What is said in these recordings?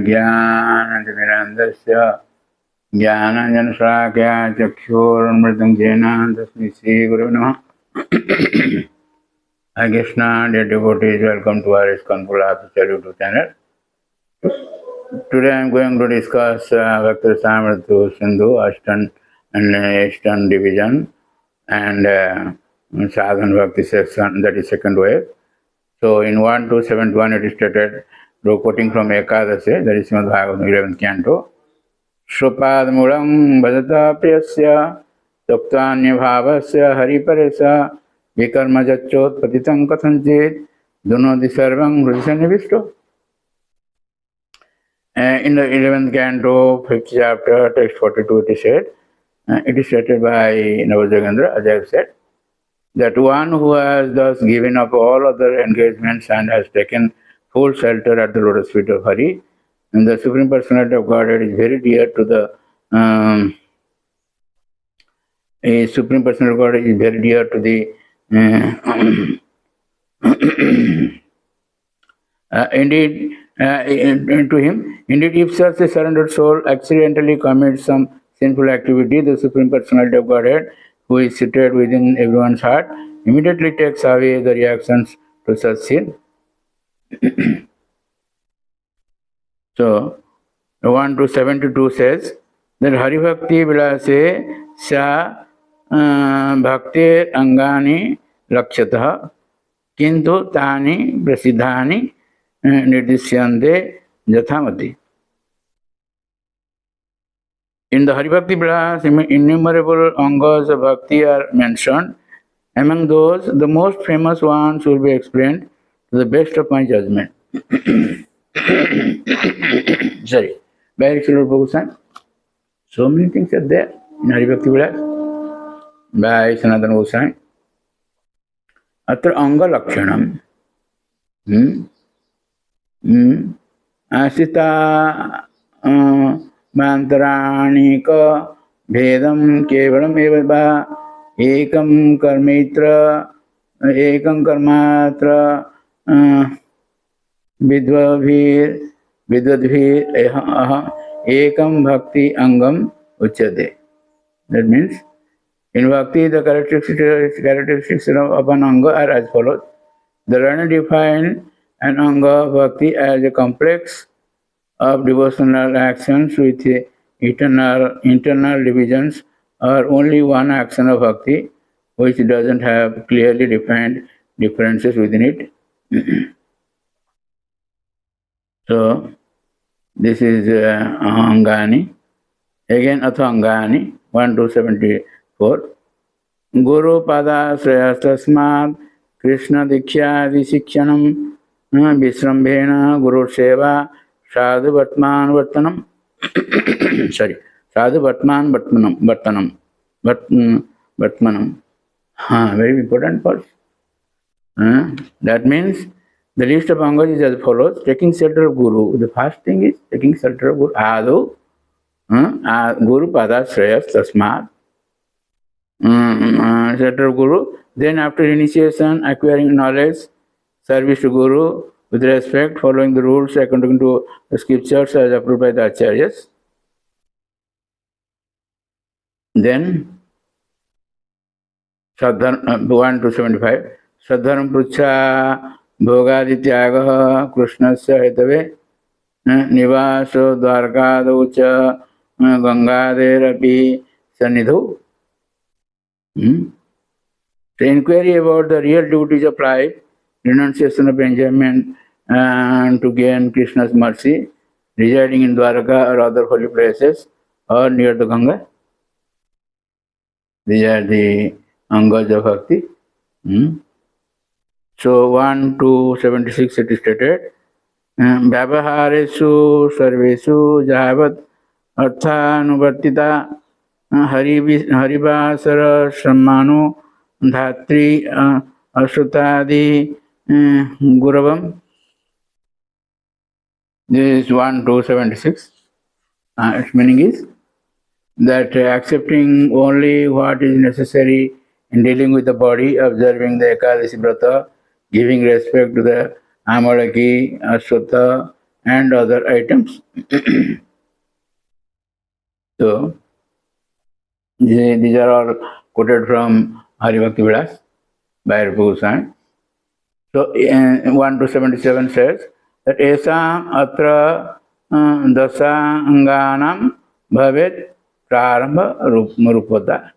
ज्ञानतिमिरान्धस्य ज्ञानाञ्जनशलाकया चक्षुरुन्मिलितं येन तस्मै श्रीगुरुवे नमः। Hi Krishna, dear devotees, welcome to our ISKCON Official YouTube channel. Today I am going to discuss Bhakti Rasamrita Sindhu, Ashtan and Eastern Division, and Sadhan Bhakti section, that is second wave. So in 1 to 71 it is stated, quoting from Ekadasi, that is Srimad Bhagavatam 11th canto. Shrupad Mulam Bhajata Priyasya Tuktanya Bhavasya Hariparesa Vikarma Jachot Patitam Kathanjit Dunodi Sarvam Hridisanivisto. In the 11th canto, 5th chapter, text 42, it is stated by Navajagendra, as I have said, that one who has thus given up all other engagements and has taken full shelter at the lotus feet of Hari, and the Supreme Personality of Godhead is very dear to the Supreme Personality of Godhead is very dear to the indeed to him. Indeed, if such a surrendered soul accidentally commits some sinful activity, the Supreme Personality of Godhead, who is seated within everyone's heart, immediately takes away the reactions to such sin. So, 1 to 72 says that Hari Bhakti Vilase Sa Bhakti Angani Lakshataha Kintu Tani Prasiddhani Nirdisyante Jathamati. In the Hari Bhakti Vilas, innumerable angas of bhakti are mentioned. Among those, the most famous ones will be explained to the best of my judgment. Sorry. By Srila Prabhupada. So many things are there in Hari Bhakti Vilas. By Sanatana Goswami. Atra anga lakshanam. Asita mantarani ka bhedam kevalam evaba ekam karmitra ekam karmatra vidvadbhir ekam bhakti angam uchyate. That means in bhakti the characteristics of an anga are as follows. The Rana define an anga of bhakti as a complex of devotional actions with internal divisions, or only one action of bhakti which doesn't have clearly defined differences within it. So, this is Angani. Again, Athangani, 1 to 74. Guru Pada Shreyas Tasmad Krishna Diksha Visikshanam Visrambhena Guru Seva Sadhu Vatman Vattanam. Sorry, Sadhu Vatman Vatmanam. Very important part. That means the list of angas is as follows. Taking shelter of Guru. The first thing is taking shelter of Guru. Adu Guru Pada Shreyas Tasmad. Shelter of Guru. Then after initiation, acquiring knowledge, service to Guru with respect, following the rules according to the scriptures as approved by the Acharyas. Then, 1 to 75. Sadharam Prucha Bhogadityaga Krishnasya Hetave Nivaso Dwarkadaucha Gangaderapi Sanidhu. The inquiry about the real duties of life, renunciation of enjoyment, and to gain Krishna's mercy, residing in Dwarka or other holy places or near the Ganga. These are the angas of bhakti. So 1 to 76 it is stated. Vyavaharesu sarvesu jahavat arthanuvartita harivasara sammano dhatri asutadi guravam. This is 1 to 76. Its meaning is that accepting only what is necessary in dealing with the body, observing the Ekadasi Vrata, giving respect to the Amalaki, Aswatha, and other items. So these are all quoted from Hari Bhakti Vilas by Rupa Goswami. So 1 to 77 says that Esam atra dasanganam bhavet prarambha rupada.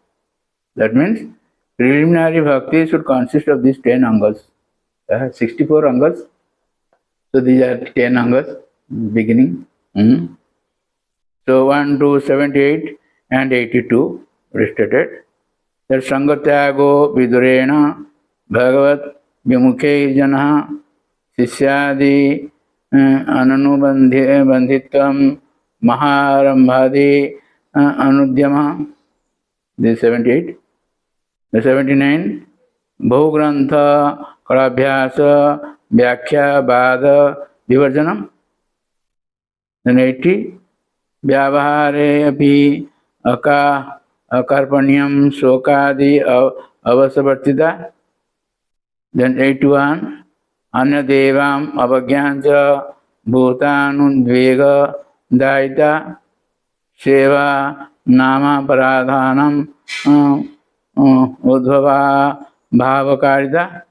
That means preliminary bhakti should consist of these 10 angas. 64 angas. So these are 10 angas, beginning. So 1 to 78 and 82 stated that Sangatyago Vidurena Bhagavat Vimukhe Jana Sisyadi Ananubandhitvam Maharambhadi Anudyama. This is 78. The 79 Bhugrantha Kalabhyasa Vyakhya Bada Vivarjanam. Then 80 Vyavahare api akarpanyam shokadi avasavartita. Then 81 Anyadevam avagyancha bhutanudvega daita seva nama paradhanam udbhava bhavakarita.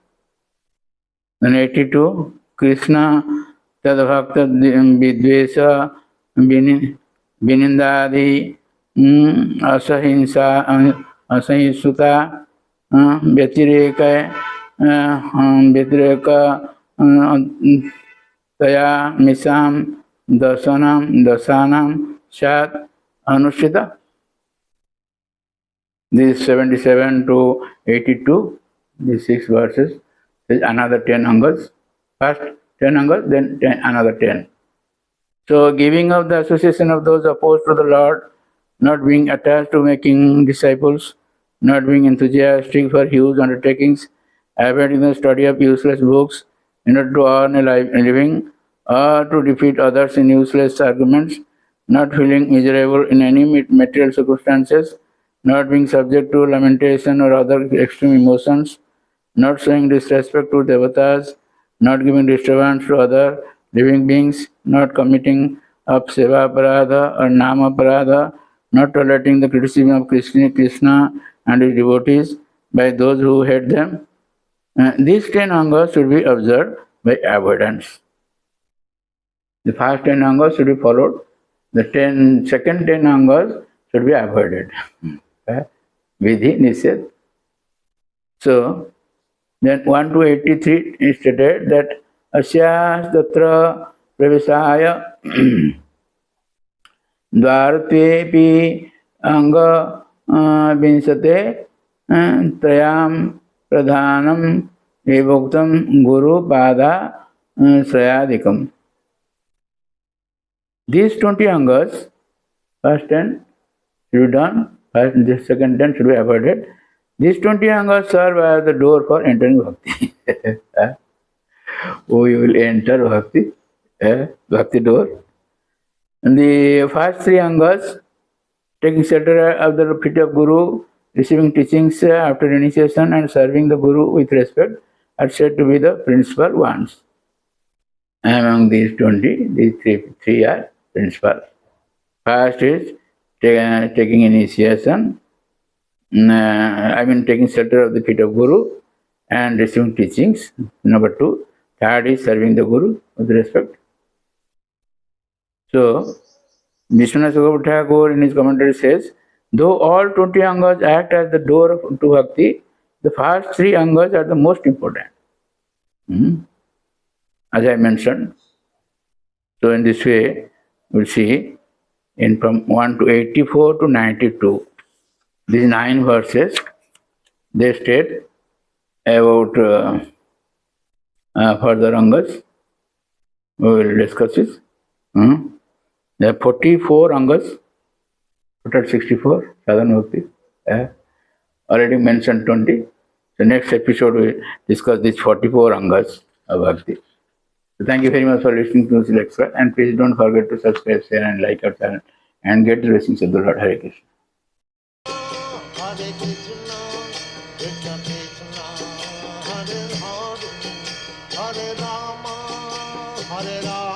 Then 82 Krishna tadbhakta vidvesa Vinindadi asahinsuta vyatireka taya misam dasanam shat anushita. This 77 to 82, these 6 verses, is another 10 angas. First 10 angas, then another 10. So giving up the association of those opposed to the Lord, not being attached to making disciples, not being enthusiastic for huge undertakings, avoiding the study of useless books in order to earn a living, or to defeat others in useless arguments, not feeling miserable in any material circumstances, not being subject to lamentation or other extreme emotions, not showing disrespect to devatas, not giving disturbance to other living beings, not committing of seva parada or nama parada, not tolerating the criticism of Krishna and his devotees by those who hate them. These 10 angas should be observed by avoidance. The first 10 angas should be followed. The second 10 angas should be avoided. Vidhi, Nishad. So, then 1 to 83 is stated that Asyas tatra pravesaya dvartepi anga vinsate trayam pradhanam evoktam guru pada srayadikam. These 20 angas, first 10 should be done, the second 10 should be avoided. These 20 angas serve as the door for entering bhakti. Oh, you will enter bhakti, bhakti door. And the first 3 angas, taking shelter of the feet of Guru, receiving teachings after initiation and serving the Guru with respect, are said to be the principal ones. Among these 20, these three are principal. First is taking initiation, taking shelter of the feet of Guru and receiving teachings. Number 2. Third is serving the Guru with respect. So, Vishwanath Thakur in his commentary says, though all 20 angas act as the door to bhakti, the first 3 angas are the most important. As I mentioned. So, in this way, we'll see from 1 to 84 to 92. These 9 verses, they state about further angas. We will discuss this. There are 44 angas, total 64, sadhana bhakti. Already mentioned 20. The next episode we will discuss these 44 angas of bhakti. So thank you very much for listening to this lecture, and please don't forget to subscribe, share and like our channel and get the blessings of the Lord. Hare Krishna. Hare Rama, Hare Rama.